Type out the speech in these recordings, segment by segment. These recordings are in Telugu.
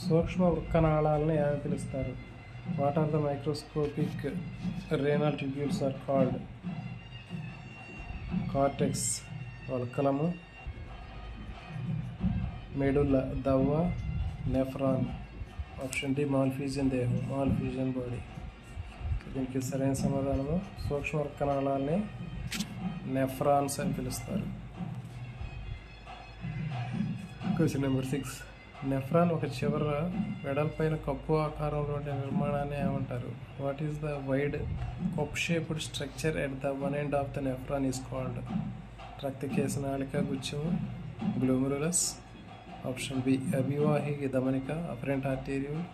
సూక్ష్మ వృక్కనాళాలను ఏమని పిలుస్తారు? What are the microscopic renal tubules are called? Cortex వల్కలము, మెడుల్లా దవ్వ, నెఫ్రాన్. ఆప్షన్ డి మాల్ఫీజియన్ దేహం, మాల్ఫీజియన్ బాడీ. దీనికి సరైన సమాధానము సూక్ష్మ వృక్కనాళాలని నెఫ్రాన్స్ అని పిలుస్తారు. Question number 6. నెఫ్రాన్ ఒక చివర వెడల్పైన కప్పు ఆకారంలో ఉండే నిర్మాణాన్ని ఏమంటారు? What is the wide cup shaped structure at the one end of the nephron is called? రక్తకేశ నాళిక గుచ్ఛము, గ్లోమెరులస్. ఆప్షన్ బి అభివాహి ధమనిక, అఫరెంట్ ఆర్టీరియోల్.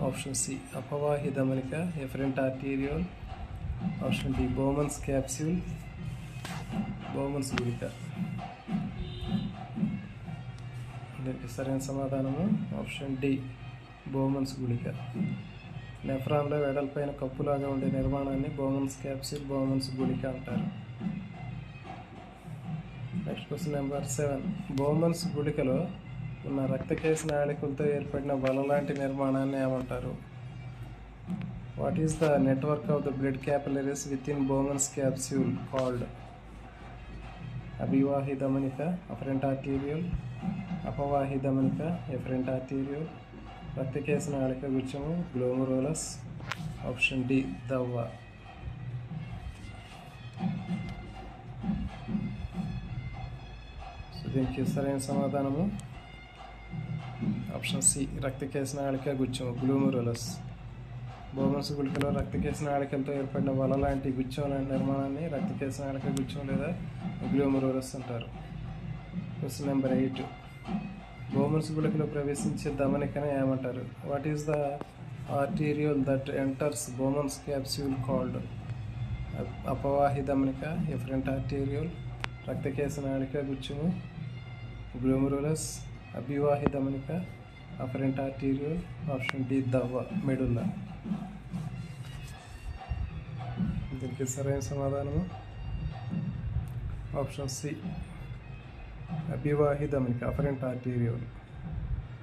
ఆప్షన్ సి అపవాహి ధమనిక, efferent arteriole. Option D Bowman's capsule, Bowman's గుళిక. దీనికి సరైన సమాధానము ఆప్షన్ డి బోమన్స్ గుళిక. నెఫ్రాన్లో వెడల్పైన కప్పులాగా ఉండే నిర్మాణాన్ని బోమన్స్ క్యాప్సూల్, బోమన్స్ గుళిక అంటారు. Next question number 7. బోమన్స్ గుళికలో ఉన్న రక్తకేశ నాళికలతో ఏర్పడిన వల లాంటి నిర్మాణాన్ని ఏమంటారు? What is the network of the blood capillaries within Bowman's capsule called? అభివాహి ధమనిక, అఫరెంట్ ఆర్టీరియోల్. అపవాహి ధమనిక, ఎఫరెంట్ ఆర్టీరియోల్. రక్తకేశ నాళిక గుచ్ఛము, గ్లోమెరులస్. ఆప్షన్ డి దవ్వ. సో దీనికి సరైన సమాధానము ఆప్షన్ సి రక్తకేశ నాళిక గుచ్ఛము, గ్లోమెరులస్. బోమన్స్ గుళికలో రక్తకేశ నాళికలతో ఏర్పడిన వల లాంటి గుచ్ఛం లాంటి నిర్మాణాన్ని రక్తకేశ నాళిక గుచ్ఛం లేదా గ్లోమెరులస్ అంటారు. Question number 8. బోమన్స్ గుళికలో ప్రవేశించే ధమనికను ఏమంటారు? What is the arteriole that enters Bowman's capsule called? అపవాహి ధమనిక, ఎఫరెంట్ ఆర్టీరియోల్. రక్తకేశ నాళిక గుచ్ఛము, గ్లోమెరులస్. అభివాహి ధమనిక, అఫరెంట్ ఆర్టీరియోల్. ఆప్షన్ డి దవ్వ, మెడుల్లా. దీనికి సరైన సమాధానము ఆప్షన్ సి అభివాహి ధమనిక, అఫరెంట్ ఆర్టీరియోల్.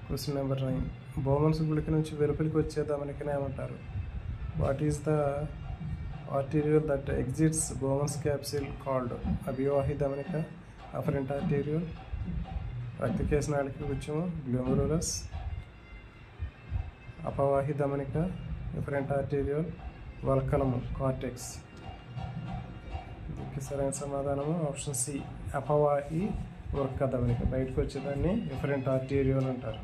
Question number 9. బోమన్స్ గుళిక నుంచి వెలుపలికి వచ్చే ధమనికను ఏమంటారు? What is the arteriole that exits Bowman's capsule called? అభివాహి ధమనిక, అఫరెంట్ ఆర్టీరియోల్. రక్తకేశ నాళిక గుచ్ఛము, గ్లోమెరులస్. అపవాహి ధమనిక, ఎఫరెంట్ ఆర్టీరియోల్. వల్కలము, కార్టెక్స్. దీనికి సరైన సమాధానము ఆప్షన్ సి అపవాహి వృక్క ధమనిక. బయటకు వచ్చేదాన్ని ఎఫరెంట్ ఆర్టీరియోల్ అంటారు.